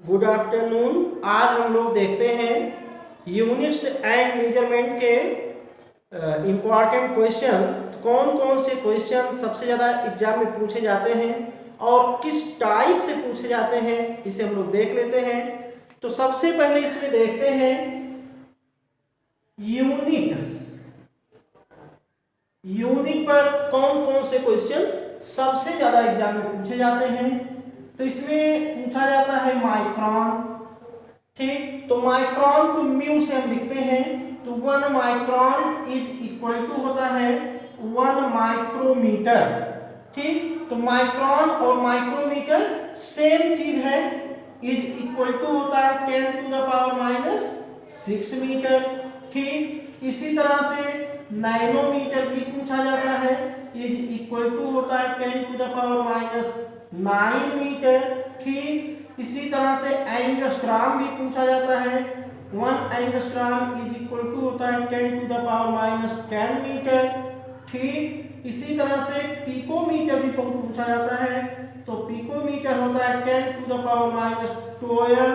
Good afternoon. आज हम लोग देखते हैं यूनिट्स एंड मेजरमेंट के इम्पॉर्टेंट क्वेश्चंस। कौन कौन से क्वेश्चन सबसे ज़्यादा एग्जाम में पूछे जाते हैं और किस टाइप से पूछे जाते हैं, इसे हम लोग देख लेते हैं। तो सबसे पहले इसमें देखते हैं यूनिट पर कौन कौन से क्वेश्चन सबसे ज़्यादा एग्जाम में पूछे जाते हैं। तो इसमें पूछा जाता है माइक्रोन। ठीक, तो माइक्रोन को म्यू से हम लिखते हैं। तो 1 माइक्रोन इज इक्वल टू होता है 1 माइक्रोमीटर। ठीक, तो माइक्रोन और माइक्रोमीटर सेम चीज है। इज इक्वल टू होता है 10 to the power minus 6 metre. ठीक, इसी तरह से नैनोमीटर भी पूछा जाता है। इज इक्वल टू होता है 10 to the power minus 9 metre. ठीक, इसी तरह से एंगस्ट्राम भी पूछा जाता है। 1 एंगस्ट्राम इज इक्वल टू होता है 10 to the power minus 10 metre. ठीक, इसी तरह से पिकोमीटर भी पूछा जाता है। तो पिकोमीटर होता है 10 to the power minus 12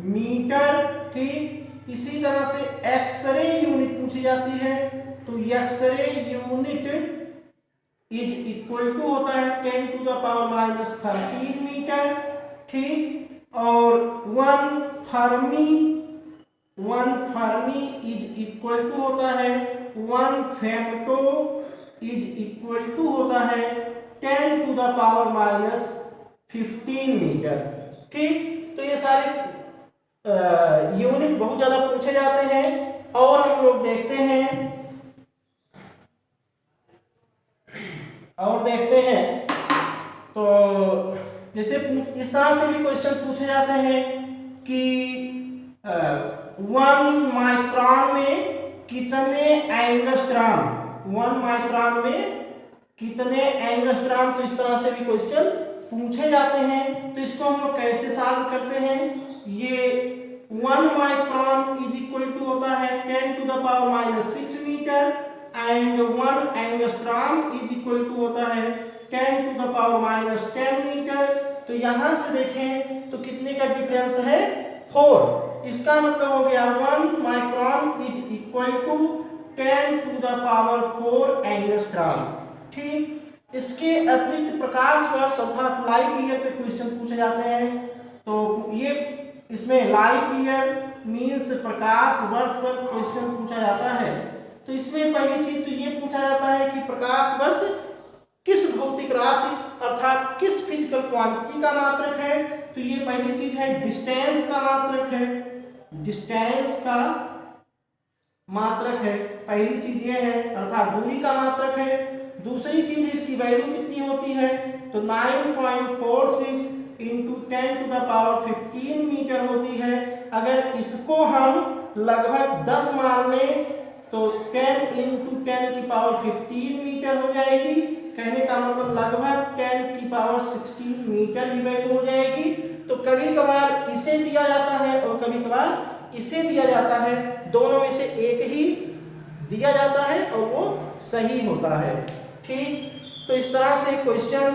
metre. ठीक, इसी तरह से एक्सरे यूनिट पूछी जाती है। तो x-ray unit is equal to होता है 10 to the power minus 13 metre. ठीक, और 1 फर्मी इज इक्वल टू होता है 1 फेमटो इज इक्वल टू होता है 10 to the power minus 15 metre. ठीक, तो ये सारे यूनिट बहुत ज्यादा पूछे जाते हैं। और हम लोग देखते हैं तो जैसे इस तरह से भी क्वेश्चन पूछे जाते हैं कि 1 माइक्रोन में कितने एंगस्ट्राम, 1 माइक्रोन में कितने एंगस्ट्राम, तो इस तरह से भी क्वेश्चन पूछे जाते हैं। तो इसको हम लोग कैसे सॉल्व करते हैं। ये 1 माइक्रोन इज इक्वल टू होता है 10 to the power minus 6 metre and 1 angstrom is equal to होता है 10 to the power minus 10 metre. तो यहां से देखें तो कितने का डिफरेंस है 4। इसका मतलब हो गया 1 micron is equal to 10 to the power 4 angstrom. ठीक, इसके अतिरिक्त प्रकाश वर्ष अर्थात लाइट ईयर पे क्वेश्चन पूछे जाते हैं। तो ये इसमें लाइट ईयर मींस प्रकाश वर्ष पर क्वेश्चन पूछा जाता है। तो इसमें पहली चीज तो ये पूछा जाता है कि प्रकाश वर्ष किस भौतिक राशि अर्थात किस फिजिकल क्वांटिटी का मात्रक है। तो ये पहली चीज है डिस्टेंस का मात्रक है, डिस्टेंस का मात्रक है। पहली चीज ये है अर्थात दूरी का मात्रक है। दूसरी चीज इसकी वैल्यू कितनी होती है। तो 9.46 into 10 to the power 15 metre होती है। अगर इसको हम लगभग 10 मान लें तो 10 इंटू 10 की पावर 15 मीटर हो जाएगी। कहने का मतलब लगभग 10 की पावर 16 मीटर की वैल्यू हो जाएगी। तो कभी कभार इसे दिया जाता है और कभी कभार इसे दिया जाता है, दोनों में से एक ही दिया जाता है और वो सही होता है। ठीक, तो इस तरह से क्वेश्चन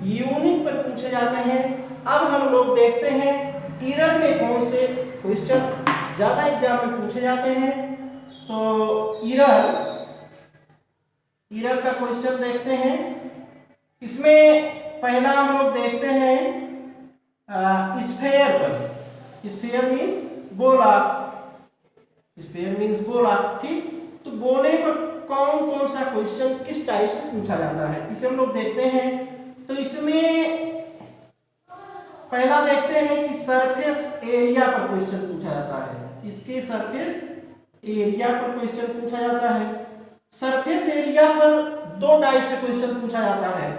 यूनिट पर पूछे जाते हैं। अब हम लोग देखते हैं ईरर में कौन से क्वेश्चन ज्यादा एग्जाम में पूछे जाते हैं। तो ईरर का क्वेश्चन देखते हैं। इसमें पहला हम लोग देखते हैं स्फेयर पर। स्फेयर मींस गोला, स्फेयर मींस गोला। ठीक, तो गोले पर कौन कौन सा क्वेश्चन किस टाइप से पूछा जाता है, इसे हम लोग देखते हैं। तो इसमें पहला देखते हैं कि सरफेस एरिया पर क्वेश्चन पूछा जाता है। इसके सरफेस एरिया पर क्वेश्चन पूछा जाता है। सरफेस एरिया पर दो टाइप से क्वेश्चन पूछा जाता है,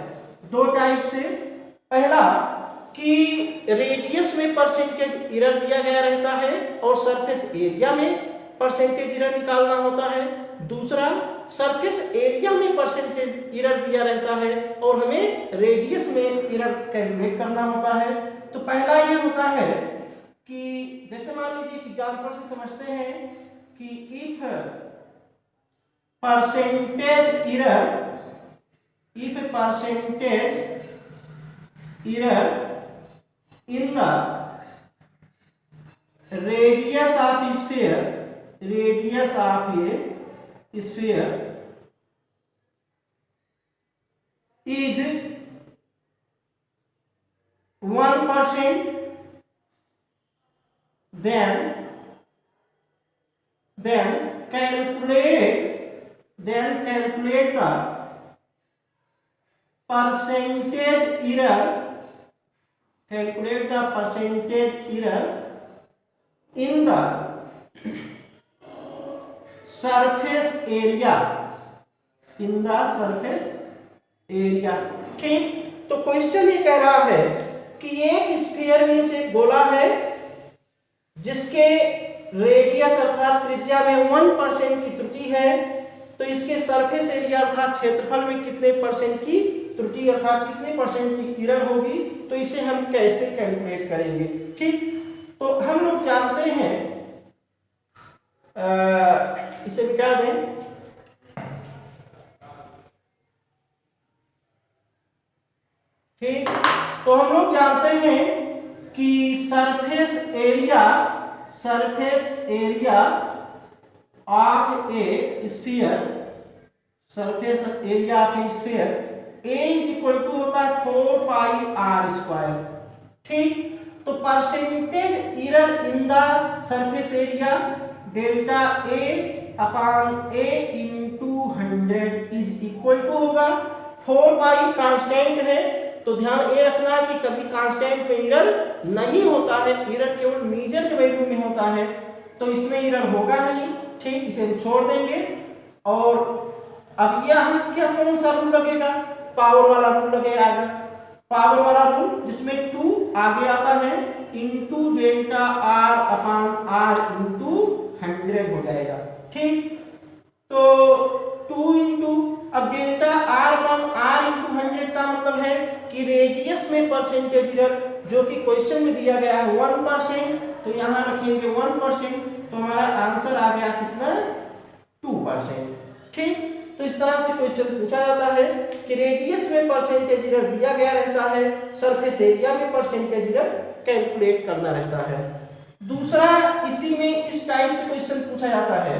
दो टाइप से। पहला कि रेडियस में परसेंटेज एरर दिया गया रहता है और सरफेस एरिया में परसेंटेज एरर निकालना होता है। दूसरा सरफेस एरिया में परसेंटेज एरर दिया रहता है और हमें रेडियस में एरर कैलकुलेट करना होता है। तो पहला ये होता है कि जैसे मान लीजिए एग्जांपल से समझते हैं कि if percentage error in the radius of sphere, radius of a sphere is 1%, then calculate the percentage error, calculate the percentage error in the surface area, in the surface area। ठीक, तो question ये कह रहा है कि एक sphere में से गोला है जिसके रेडियस अर्थात त्रिज्या में 1% की त्रुटि है, तो इसके सरफेस एरिया अर्थात क्षेत्रफल में कितने परसेंट की त्रुटि अर्थात कितने परसेंट की एरर होगी, तो इसे हम कैसे कैलकुलेट करेंगे। ठीक, तो हम लोग जानते हैं, इसे मिटा दें। ठीक, तो हम लोग जानते हैं कि surface area of a sphere, surface area of a sphere A is equal to होता है 4 पाई आर स्क्वायर। ठीक, तो percentage error in the surface area delta A upon A into 100 is equal to होगा 4 पाई constant है, तो ध्यान ये रखना है कि कभी कांस्टेंट में एरर नहीं होता है, एरर केवल मेजर के वैल्यू में होता है, तो इसमें एरर होगा नहीं। ठीक, इसे हम छोड़ देंगे। और अब यहाँ क्या कौन सा रूल लगेगा, पावर वाला रूल लगेगा। पावर वाला रूल जिसमें 2 आगे आता है into delta r upon r into 100 हो जाएगा। ठीक, तो 2 इंटू अब delta r upon r into 100 का मतलब है कि रेडियस में परसेंटेज एरर जो कि क्वेश्चन में दिया गया है 1%, तो यहाँ रखेंगे 1%, तो हमारा आंसर आ गया कितना, 2%। ठीक, तो इस तरह से क्वेश्चन पूछा जाता है कि रेडियस में परसेंटेज एरर दिया गया रहता है, सरफेस एरिया में परसेंटेज एरर कैलकुलेट करना रहता है। दूसरा इसी में इस टाइप से क्वेश्चन पूछा जाता है,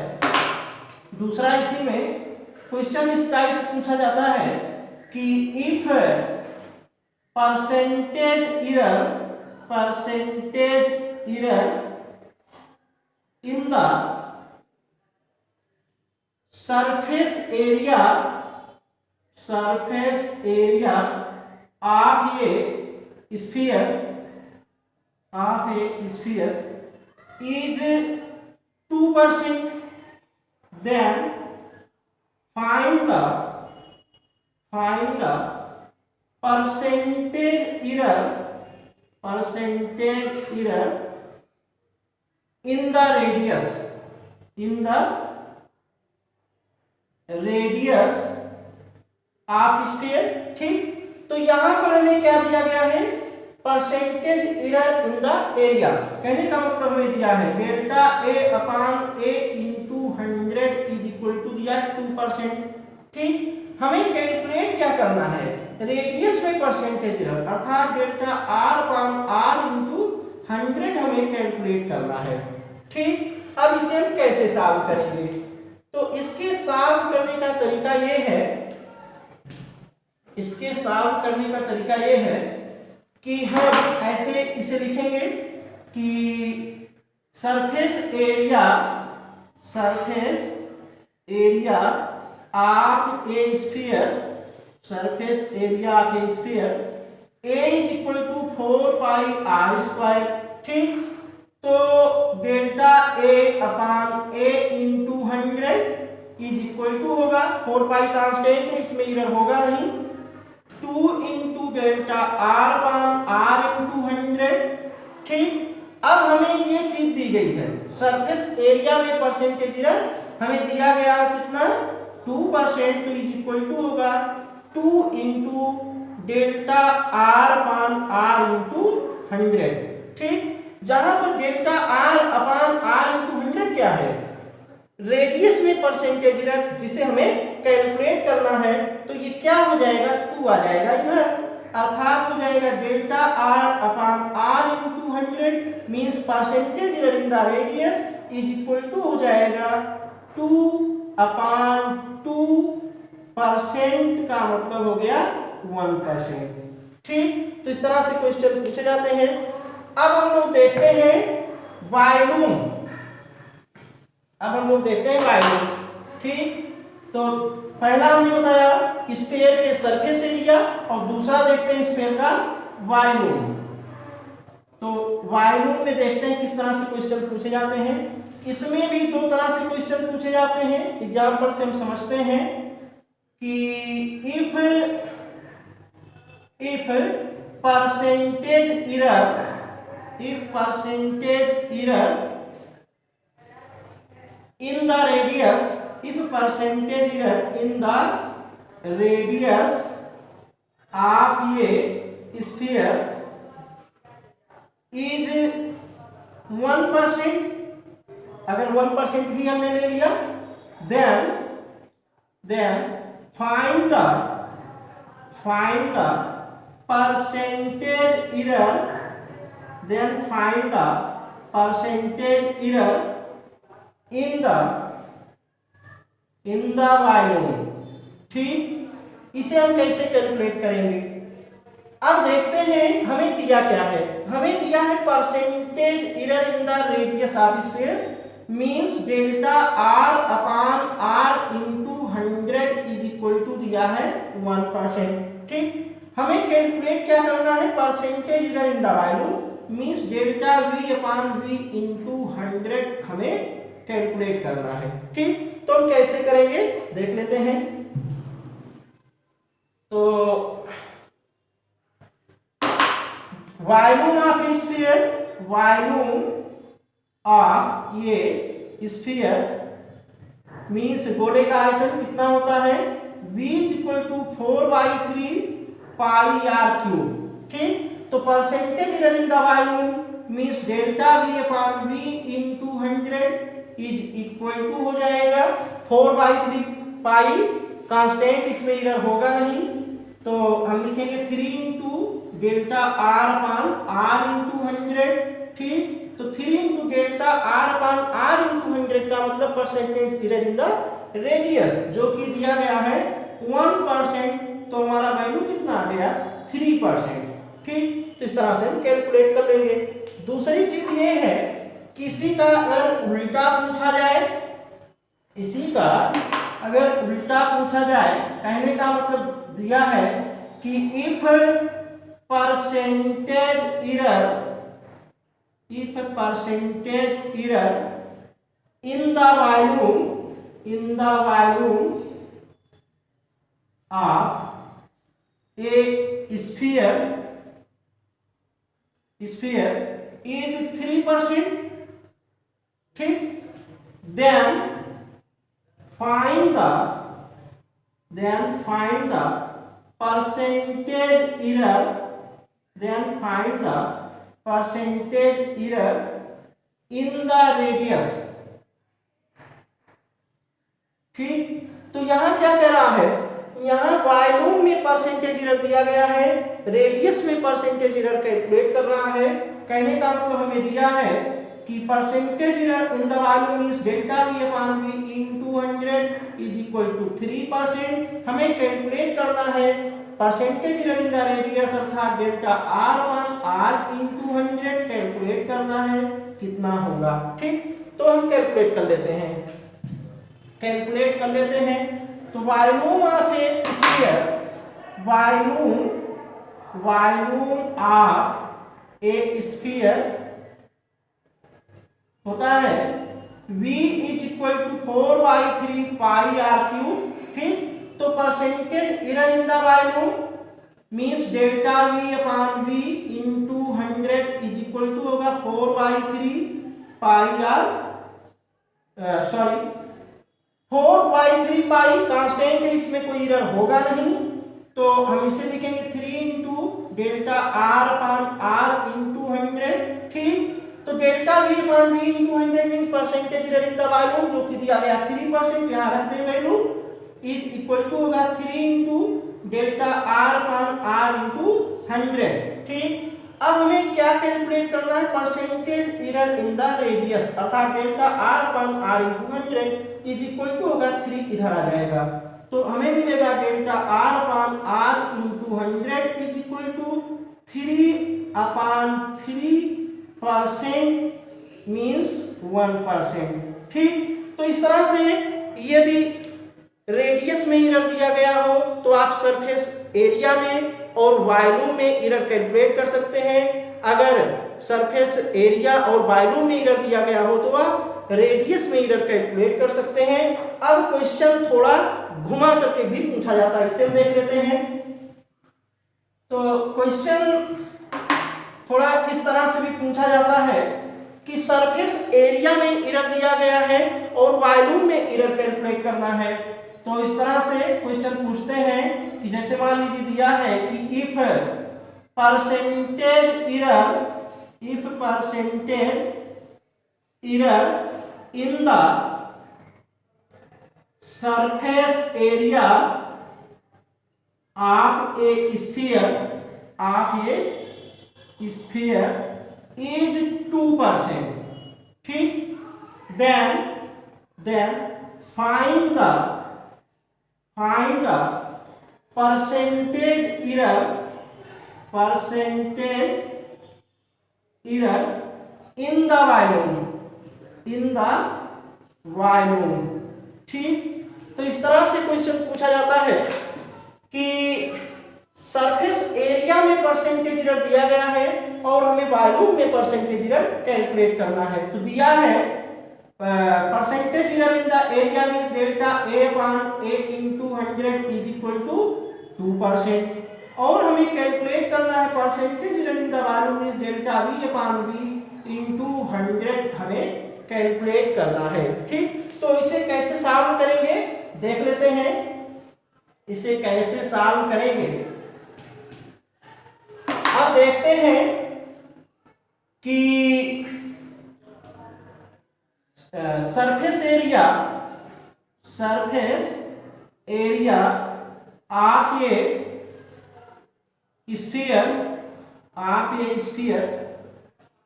दूसरा इसी में क्वेश्चन इस टाइप से पूछा जाता है कि if percentage error in the surface area of a sphere is 2%, then find the percentage error in the radius of sphere. ठीक, तो यहां पर हमें क्या दिया गया है, percentage error in the area. कहने का मतलब हमें दिया है delta A upon A into 100 is equal to दिया है 2%। ठीक, हमें कैलकुलेट क्या करना है, रेडियस में परसेंटेज एरर अर्थात delta r upon r into 100 हमें कैलकुलेट करना है। ठीक, अब इसे हम कैसे सॉल्व करेंगे, तो इसके सॉल्व करने का तरीका ये है, कि हम ऐसे इसे लिखेंगे कि surface area of a sphere A is equal to 4 pi r square. ठीक, तो delta A upon A into 100 is equal to होगा 4 पाई कांस्टेंट है, इसमें एरर होगा नहीं, 2 into delta r upon r into 100। ठीक, अब हमें ये चीज दी गई है, सरफेस एरिया में परसेंटेज एरर हमें दिया गया कितना, 2%, तो इज इक्वल टू होगा 2 into delta r upon r into 100। ठीक, जहां पर delta r upon r into 100 क्या है, रेडियस में परसेंटेज एरर जिसे हमें कैलकुलेट करना है, तो ये क्या हो जाएगा, 2 आ जाएगा इधर, अर्थात हो जाएगा delta r upon r into 100 200 means percentage error in the radius is equal to हो जाएगा 2/2%। का मतलब हो गया 1%। ठीक, तो इस तरह से क्वेश्चन पूछे जाते हैं। अब हम लोग देखते हैं वॉल्यूम। ठीक, तो पहला हमने बताया स्फीयर के सरफेस एरिया और दूसरा देखते हैं स्फीयर का वॉल्यूम। तो वॉल्यूम में देखते हैं किस तरह से क्वेश्चन पूछे जाते हैं। इसमें भी दो तरह से क्वेश्चन पूछे जाते हैं। एग्जांपल से हम समझते हैं कि if percentage error in the radius of a sphere is 1%, अगर 1% ही हमने ले लिया, then find the percentage error, in the volume. ठीक, इसे हम कैसे कैलकुलेट करेंगे? अब देखते हैं हमें दिया क्या है। हमें दिया है percentage error in the radius of sphere means delta r upon r into 100 is equal to दिया है 1%। ठीक, हमें कैलकुलेट क्या करना है? Percentage error in the volume means delta v upon v into 100 हमें कैलकुलेट करना है। ठीक, तो हम कैसे करेंगे देख लेते हैं। तो वॉल्यूम ऑफ ये स्फीयर मींस गोले का आयतन कितना होता है? v equal to 4/3 pi r cube. ठीक, तो percentage error in the volume means delta v upon v into 100 is equal to हो जाएगा 4/3 पाई। कांस्टेंट इसमें एरर होगा नहीं, तो हम लिखेंगे 3 into delta r upon r into 100। ठीक, तो 3 into delta r upon r into 100 का मतलब percentage error in the radius जो कि दिया गया है 1%, तो हमारा वैल्यू कितना आ गया? 3%। ठीक, तो इस तरह से हम कैलकुलेट कर लेंगे। दूसरी चीज ये है, किसी का अगर उल्टा पूछा जाए, कहने का मतलब दिया है कि if percentage error in the volume of a sphere is 3%। ठीक, then find the percentage error in the radius। ठीक, तो यहां क्या कह रहा है? यहां वॉल्यूम में परसेंटेज एरर दिया गया है, रेडियस में परसेंटेज एरर कैलकुलेट कर रहा है। कहने का मतलब हमें दिया है कि percentage error in the volume means delta v upon v into 100 is equal to 3%। हमें कैलकुलेट करना है percentage error in the radius अर्थात delta r upon r into 100 calculate करना है, कितना होगा। ठीक, तो हम कैलकुलेट कर लेते हैं। तो वॉल्यूम ऑफ ए स्फीयर, होता है v is equal to 4/3 pi r cube. ठीक, तो percentage error in the volume means delta v upon v into 100 is equal to होगा 4/3 पाई r, 4/3 पाई कांस्टेंट है, इसमें कोई एरर होगा नहीं, तो हम इसे लिखेंगे 3 into delta r upon r into 100। ठीक, तो delta v upon v into 100 means percentage error in the volume जो कि दिया गया 3%, यहां रख दें वैल्यू, इज इक्वल टू होगा 3 into delta r upon r into 100। ठीक, अब हमें क्या कैलकुलेट करना है, percentage error in the radius, अर्थात delta r upon r into 100 is equal to होगा 3, इधर आ जाएगा तो हमें मिलेगा delta r upon r into 100 is equal to 3/3% means 1%। ठीक, तो इस तरह से यदि रेडियस में एरर दिया गया हो तो आप सरफेस एरिया में और वॉल्यूम में एरर कैलकुलेट कर सकते हैं। अगर सरफेस एरिया और वॉल्यूम में एरर दिया गया हो तो आप रेडियस में एरर कैलकुलेट कर सकते हैं। अब क्वेश्चन थोड़ा घुमा करके भी पूछा जाता है, इसे देख लेते हैं। तो क्वेश्चन थोड़ा इस तरह से भी पूछा जाता है कि सरफेस एरिया में एरर दिया गया है और वॉल्यूम में एरर कैलकुलेट करना है। तो इस तरह से क्वेश्चन पूछते हैं कि जैसे मान लीजिए दिया है कि if percentage error in the surface area of a sphere is 2%, ठीक, then find the percentage error in the volume, ठीक। तो इस तरह से क्वेश्चन पूछा जाता है कि सरफेस एरिया में परसेंटेज एरर दिया गया है और हमें वॉल्यूम में परसेंटेज एरर कैलकुलेट करना है। तो दिया है percentage error in the area means delta a upon a into 100 is equal to 2% और हमें कैलकुलेट करना है percentage error in the volume means delta b upon b into 100 हमें कैलकुलेट करना है, ठीक। तो इसे कैसे सॉल्व करेंगे देख लेते हैं, इसे कैसे सॉल्व करेंगे। अब देखते हैं कि सरफेस एरिया ऑफ ये sphere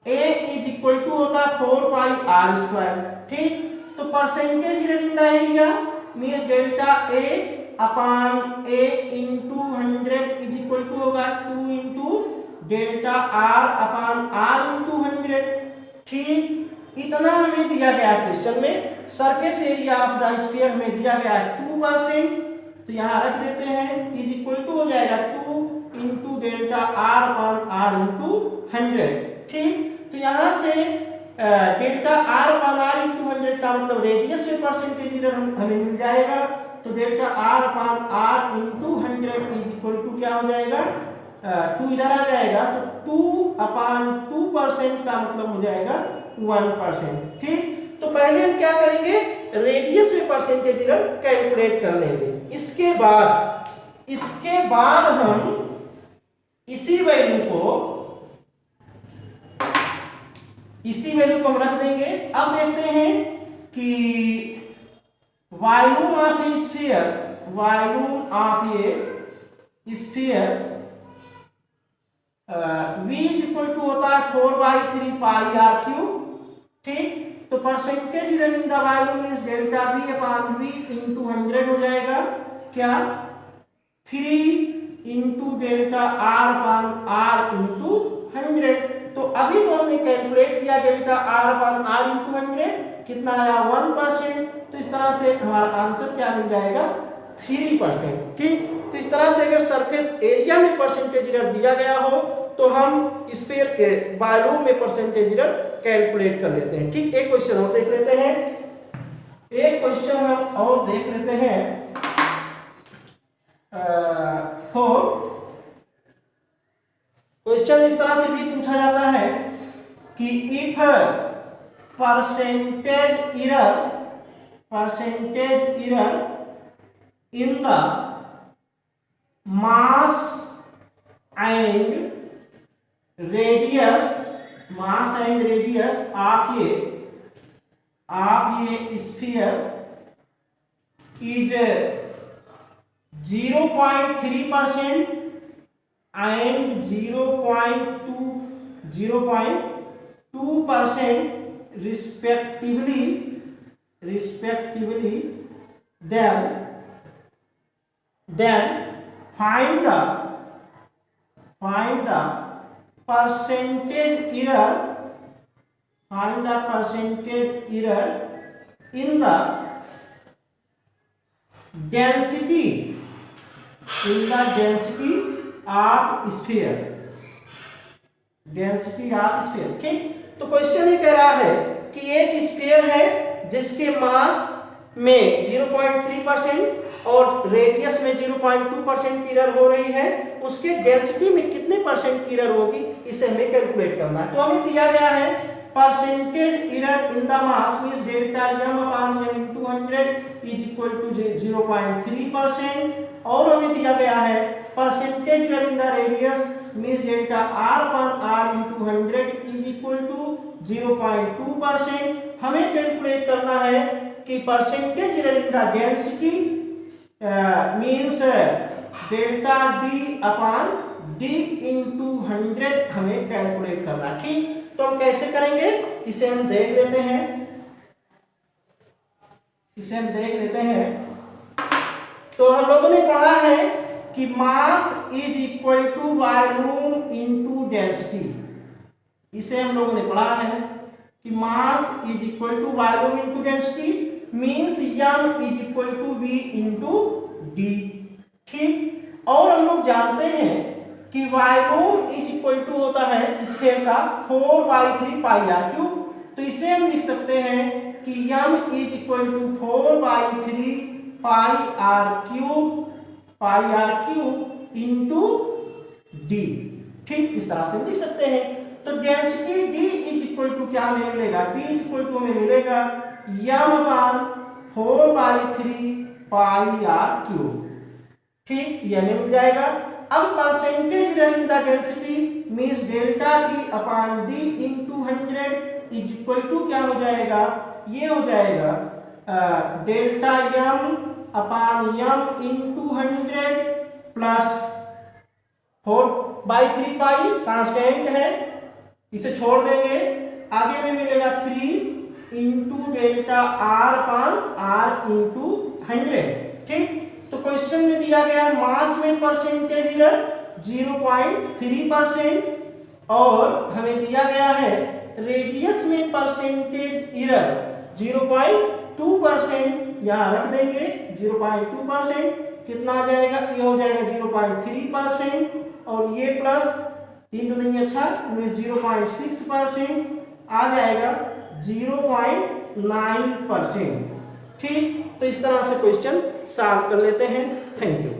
A is equal to होता है 4πr², ठीक। तो percentage error in the area means delta A upon A into 100 is equal to होगा 2 into delta R upon R into 100, ठीक। इतना हमें दिया गया क्वेश्चन में। Surface area of the sphere हमें दिया गया है 2%, तो यहाँ रख देते हैं इज इक्वल टू हो जाएगा 2 into delta R upon R into 100, ठीक। तो यहाँ से delta R upon R into 100 का मतलब रेडियस में परसेंटेज एरर हमें मिल जाएगा। तो delta R upon R into 100 is equal to क्या हो जाएगा, 2 इधर आ जाएगा तो 2/2% का मतलब हो जाएगा 1%, ठीक। तो पहले हम क्या करेंगे, रेडियस में परसेंटेज एरर कैलकुलेट कर लेंगे। इसके बाद हम इसी वैल्यू को हम रख देंगे। अब देखते हैं कि volume of a sphere V is equal to होता है 4/3πr³, ठीक। तो percentage error in the volume is delta V upon V into 100 हो जाएगा क्या, 3 into delta R upon R into 100। तो अभी तो हमने कैलकुलेट किया delta R upon R into 100 कितना आया 1%। तो इस तरह से हमारा आंसर क्या मिल जाएगा 3%, ठीक। तो इस तरह से अगर सरफेस एरिया में परसेंटेज एरर दिया गया हो तो हम स्फीयर के वॉल्यूम में परसेंटेज एरर कैलकुलेट कर लेते हैं, ठीक। एक क्वेश्चन और देख लेते हैं, क्वेश्चन इस तरह से भी पूछा जाता है कि if percentage error in the mass and radius of ये sphere is 0.3% and 0.2 0.2% respectively, then find the percentage error, in the density of sphere, ठीक। तो क्वेश्चन ये कह रहा है कि एक स्फीयर है जिसके मास में 0.3% और रेडियस में 0.2% की एरर हो रही है, उसके डेंसिटी में कितने परसेंट की एरर होगी, इसे हमें कैलकुलेट करना है। तो हमें दिया गया है percentage error in the mass means delta m upon m into 100 is equal to 0.3%, और हमें दिया गया है percentage error in the radius means delta r upon r into 100 is equal to 0.2%। हमें कैलकुलेट करना है कि percentage error in the density means delta d upon d into 100 हमें कैलकुलेट करना है, ठीक। तो हम कैसे करेंगे, इसे हम देख लेते हैं। तो हम लोगों ने पढ़ा है कि mass is equal to volume into density. इसे हम लोगों ने पढ़ा है कि mass is equal to volume into density means m is equal to v into d, ठीक। और हम लोग जानते हैं कि वॉल्यूम इज इक्वल टू होता है स्फीयर का 4/3 पाई आर क्यूब। तो इसे हम लिख सकते हैं कि m is equal to 4/3 pi r cube into d, ठीक। इस तरह से लिख सकते हैं। तो density d is equal to क्या हमें मिलेगा, d इज इक्वल टू हमें मिलेगा m upon 4/3 pi r cube, ठीक। ये हमें मिल जाएगा। अब percentage error in the density means delta d upon d into 100 is equal to क्या हो जाएगा, ये हो जाएगा delta m upon m into 100 plus 4/3 pi constant है, इसे छोड़ देंगे, आगे में मिलेगा 3 into delta r upon r into 100, ठीक। तो क्वेश्चन में दिया गया मास में परसेंटेज एरर 0.3% और हमें दिया गया है रेडियस में परसेंटेज एरर 0.2%, यहां रख देंगे 0.2%, कितना आ जाएगा, ये हो जाएगा 0.3% और ये प्लस 3 तो नहीं, अच्छा 0.6% आ जाएगा 0.9%, ठीक। तो इस तरह से क्वेश्चन सॉल्व कर लेते हैं। Thank you.